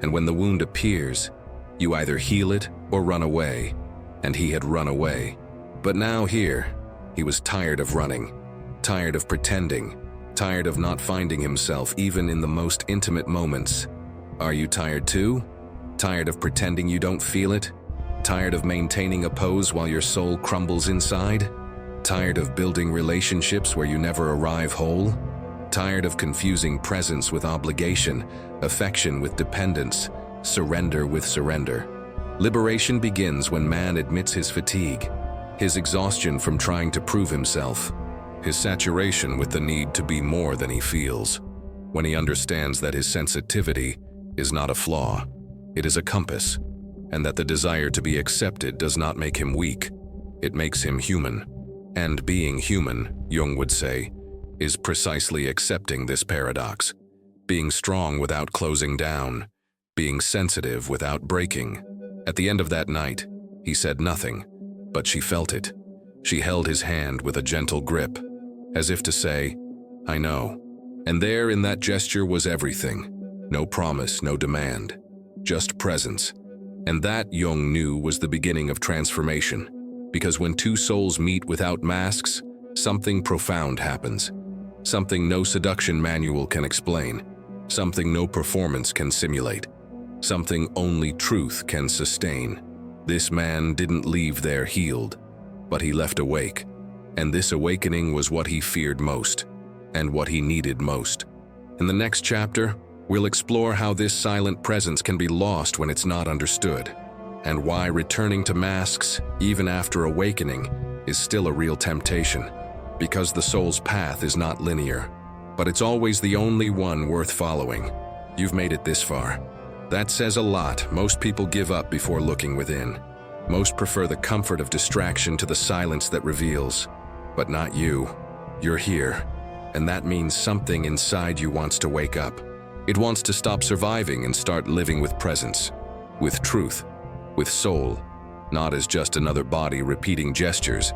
[SPEAKER 1] And when the wound appears, you either heal it or run away, and he had run away. But now here, he was tired of running, tired of pretending, tired of not finding himself even in the most intimate moments. Are you tired too? Tired of pretending you don't feel it? Tired of maintaining a pose while your soul crumbles inside? Tired of building relationships where you never arrive whole? Tired of confusing presence with obligation, affection with dependence, surrender with surrender? Liberation begins when man admits his fatigue, his exhaustion from trying to prove himself, his saturation with the need to be more than he feels, when he understands that his sensitivity is not a flaw, it is a compass, and that the desire to be accepted does not make him weak, it makes him human. And being human, Jung would say, is precisely accepting this paradox, being strong without closing down, being sensitive without breaking. At the end of that night, he said nothing, but she felt it. She held his hand with a gentle grip, as if to say, I know. And there in that gesture was everything. No promise, no demand, just presence. And that, Jung knew, was the beginning of transformation. Because when two souls meet without masks, something profound happens. Something no seduction manual can explain. Something no performance can simulate. Something only truth can sustain. This man didn't leave there healed, but he left awake. And this awakening was what he feared most, and what he needed most. In the next chapter, we'll explore how this silent presence can be lost when it's not understood, and why returning to masks, even after awakening, is still a real temptation. Because the soul's path is not linear, but it's always the only one worth following. You've made it this far. That says a lot. Most people give up before looking within. Most prefer the comfort of distraction to the silence that reveals. But not you. You're here, and that means something inside you wants to wake up. It wants to stop surviving and start living with presence, with truth, with soul, not as just another body repeating gestures,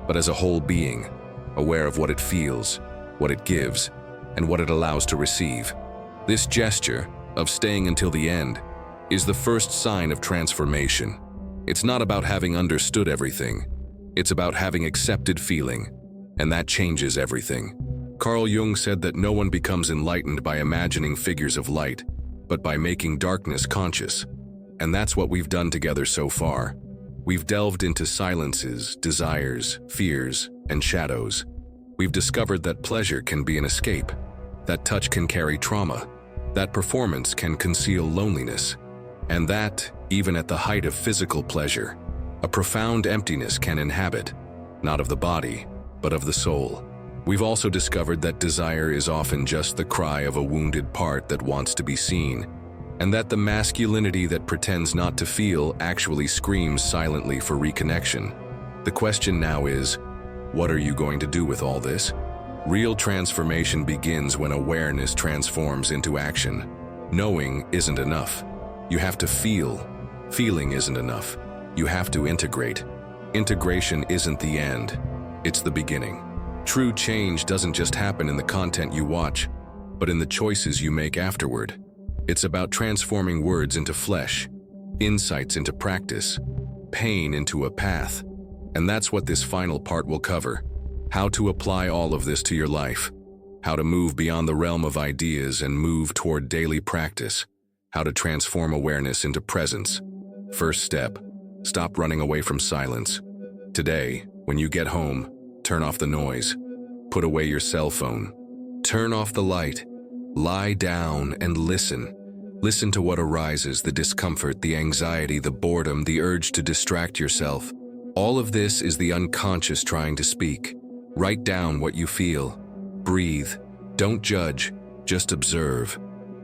[SPEAKER 1] but as a whole being, aware of what it feels, what it gives, and what it allows to receive. This gesture of staying until the end is the first sign of transformation. It's not about having understood everything. It's about having accepted feeling, and that changes everything. Carl Jung said that no one becomes enlightened by imagining figures of light, but by making darkness conscious. And that's what we've done together so far. We've delved into silences, desires, fears, and shadows. We've discovered that pleasure can be an escape, That touch can carry trauma. That performance can conceal loneliness. And that, even at the height of physical pleasure, a profound emptiness can inhabit, not of the body, but of the soul. We've also discovered that desire is often just the cry of a wounded part that wants to be seen, and that the masculinity that pretends not to feel actually screams silently for reconnection. The question now is, what are you going to do with all this? Real transformation begins when awareness transforms into action. Knowing isn't enough. You have to feel. Feeling isn't enough. You have to integrate. Integration isn't the end. It's the beginning. True change doesn't just happen in the content you watch, but in the choices you make afterward. It's about transforming words into flesh, insights into practice, pain into a path. And that's what this final part will cover. How to apply all of this to your life. How to move beyond the realm of ideas and move toward daily practice. How to transform awareness into presence. First step, stop running away from silence. Today, when you get home, turn off the noise. Put away your cell phone. Turn off the light. Lie down and listen. Listen to what arises, the discomfort, the anxiety, the boredom, the urge to distract yourself. All of this is the unconscious trying to speak. Write down what you feel. Breathe. Don't judge, just observe.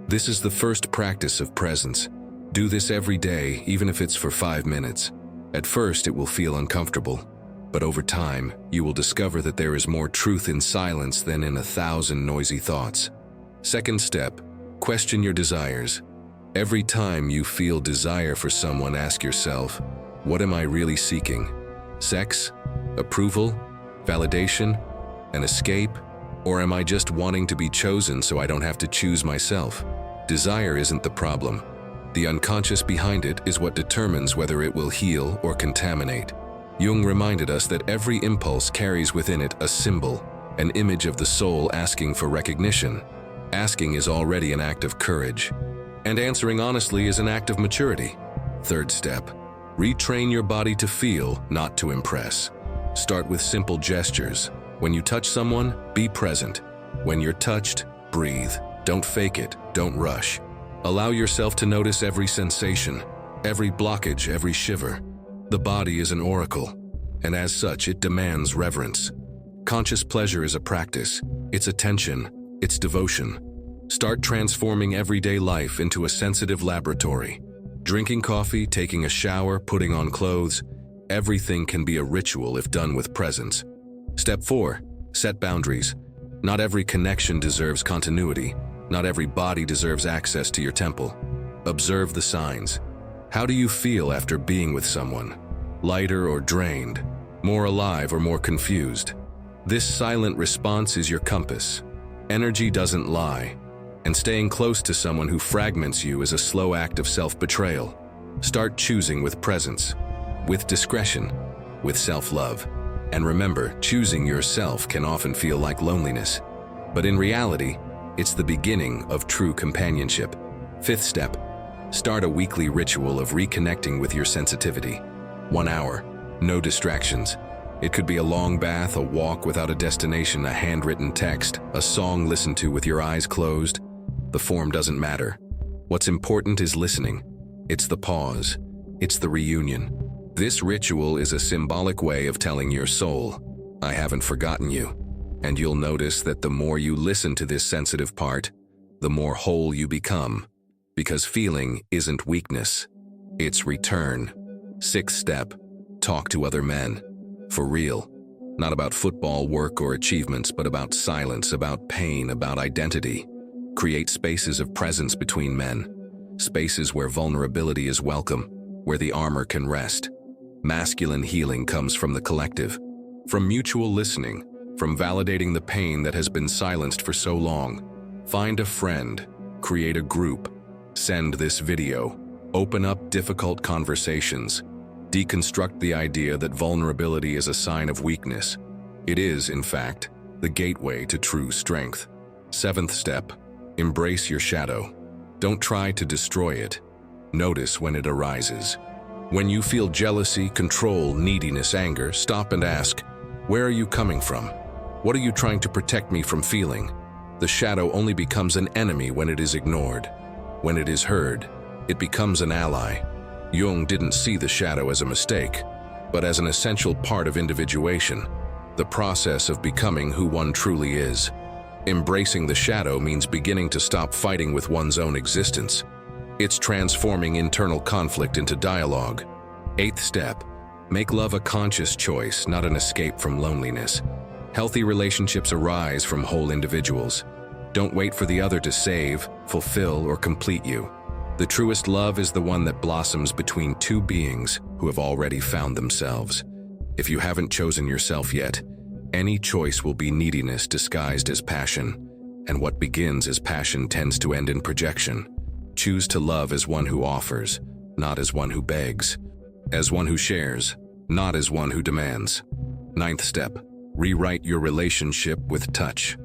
[SPEAKER 1] This is the first practice of presence. Do this every day, even if it's for 5 minutes. At first, it will feel uncomfortable. But over time, you will discover that there is more truth in silence than in 1,000 noisy thoughts. Second step, question your desires. Every time you feel desire for someone, ask yourself, what am I really seeking? Sex? Approval? Validation? An escape? Or am I just wanting to be chosen so I don't have to choose myself? Desire isn't the problem. The unconscious behind it is what determines whether it will heal or contaminate. Jung reminded us that every impulse carries within it a symbol, an image of the soul asking for recognition. Asking is already an act of courage, and answering honestly is an act of maturity. Third step, retrain your body to feel, not to impress. Start with simple gestures. When you touch someone, be present. When you're touched, breathe. Don't fake it, don't rush. Allow yourself to notice every sensation, every blockage, every shiver. The body is an oracle, and as such, it demands reverence. Conscious pleasure is a practice. It's attention, it's devotion. Start transforming everyday life into a sensitive laboratory. Drinking coffee, taking a shower, putting on clothes, everything can be a ritual if done with presence. Step 4, set boundaries. Not every connection deserves continuity. Not every body deserves access to your temple. Observe the signs. How do you feel after being with someone? Lighter or drained? More alive or more confused? This silent response is your compass. Energy doesn't lie, and staying close to someone who fragments you is a slow act of self-betrayal. Start choosing with presence, with discretion, with self-love. And remember, choosing yourself can often feel like loneliness, but in reality, it's the beginning of true companionship. Fifth step, start a weekly ritual of reconnecting with your sensitivity. 1 hour, no distractions. It could be a long bath, a walk without a destination, a handwritten text, a song listened to with your eyes closed. The form doesn't matter. What's important is listening. It's the pause. It's the reunion. This ritual is a symbolic way of telling your soul, I haven't forgotten you. And you'll notice that the more you listen to this sensitive part, the more whole you become. Because feeling isn't weakness, it's return. Sixth step, talk to other men. For real. Not about football, work, or achievements, but about silence, about pain, about identity. Create spaces of presence between men. Spaces where vulnerability is welcome, where the armor can rest. Masculine healing comes from the collective, from mutual listening, from validating the pain that has been silenced for so long. Find a friend, create a group, send this video, open up difficult conversations, deconstruct the idea that vulnerability is a sign of weakness. It is, in fact, the gateway to true strength. Seventh step, embrace your shadow. Don't try to destroy it. Notice when it arises. When you feel jealousy, control, neediness, anger, stop and ask, where are you coming from? What are you trying to protect me from feeling? The shadow only becomes an enemy when it is ignored. When it is heard, it becomes an ally. Jung didn't see the shadow as a mistake, but as an essential part of individuation, the process of becoming who one truly is. Embracing the shadow means beginning to stop fighting with one's own existence. It's transforming internal conflict into dialogue. 8th step, make love a conscious choice, not an escape from loneliness. Healthy relationships arise from whole individuals. Don't wait for the other to save, fulfill, or complete you. The truest love is the one that blossoms between two beings who have already found themselves. If you haven't chosen yourself yet, any choice will be neediness disguised as passion, and what begins as passion tends to end in projection. Choose to love as one who offers, not as one who begs, as one who shares, not as one who demands. 9th step, rewrite your relationship with touch.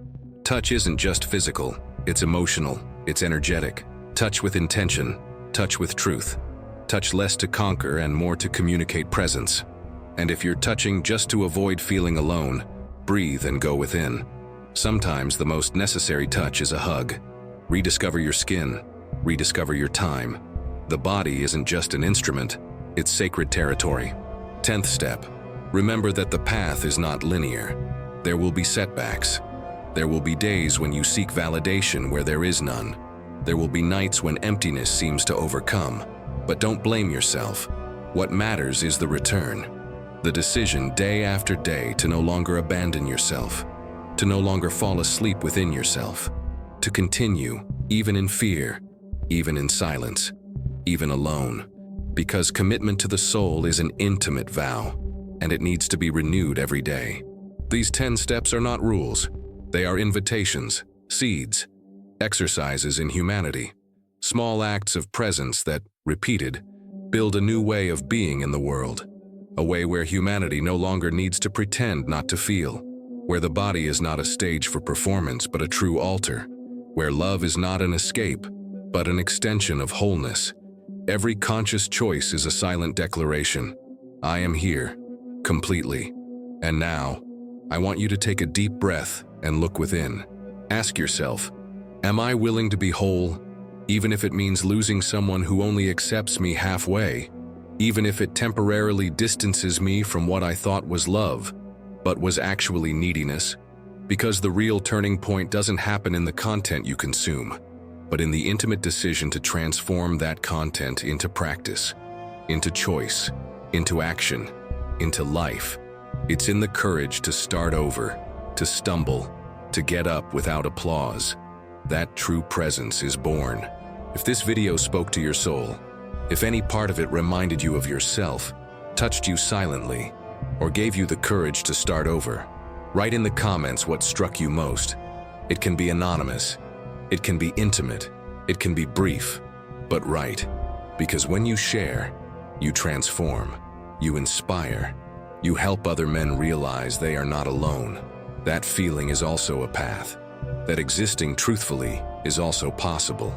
[SPEAKER 1] Touch isn't just physical, it's emotional, it's energetic. Touch with intention, touch with truth. Touch less to conquer and more to communicate presence. And if you're touching just to avoid feeling alone, breathe and go within. Sometimes the most necessary touch is a hug. Rediscover your skin, rediscover your time. The body isn't just an instrument, it's sacred territory. 10th step, remember that the path is not linear. There will be setbacks. There will be days when you seek validation where there is none. There will be nights when emptiness seems to overcome. But don't blame yourself. What matters is the return. The decision day after day to no longer abandon yourself, to no longer fall asleep within yourself, to continue, even in fear, even in silence, even alone. Because commitment to the soul is an intimate vow, and it needs to be renewed every day. These 10 steps are not rules. They are invitations, seeds, exercises in humanity, small acts of presence that, repeated, build a new way of being in the world, a way where humanity no longer needs to pretend not to feel, where the body is not a stage for performance but a true altar, where love is not an escape but an extension of wholeness. Every conscious choice is a silent declaration. I am here, completely. And now, I want you to take a deep breath and look within. Ask yourself, am I willing to be whole, even if it means losing someone who only accepts me halfway, even if it temporarily distances me from what I thought was love, but was actually neediness? Because the real turning point doesn't happen in the content you consume, but in the intimate decision to transform that content into practice, into choice, into action, into life. It's in the courage to start over, to stumble, to get up without applause. That true presence is born. If this video spoke to your soul, if any part of it reminded you of yourself, touched you silently, or gave you the courage to start over, write in the comments what struck you most. It can be anonymous, it can be intimate, it can be brief, but write. Because when you share, you transform, you inspire, you help other men realize they are not alone. That feeling is also a path. That existing truthfully is also possible.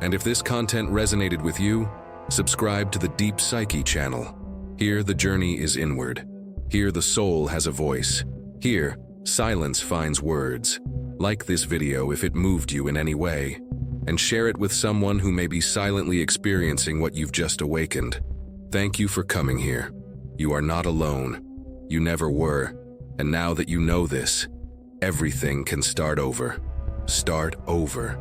[SPEAKER 1] And if this content resonated with you, subscribe to the Deep Psyche channel. Here the journey is inward. Here the soul has a voice. Here, silence finds words. Like this video if it moved you in any way, and share it with someone who may be silently experiencing what you've just awakened. Thank you for coming here. You are not alone. You never were. And now that you know this, everything can start over. Start over.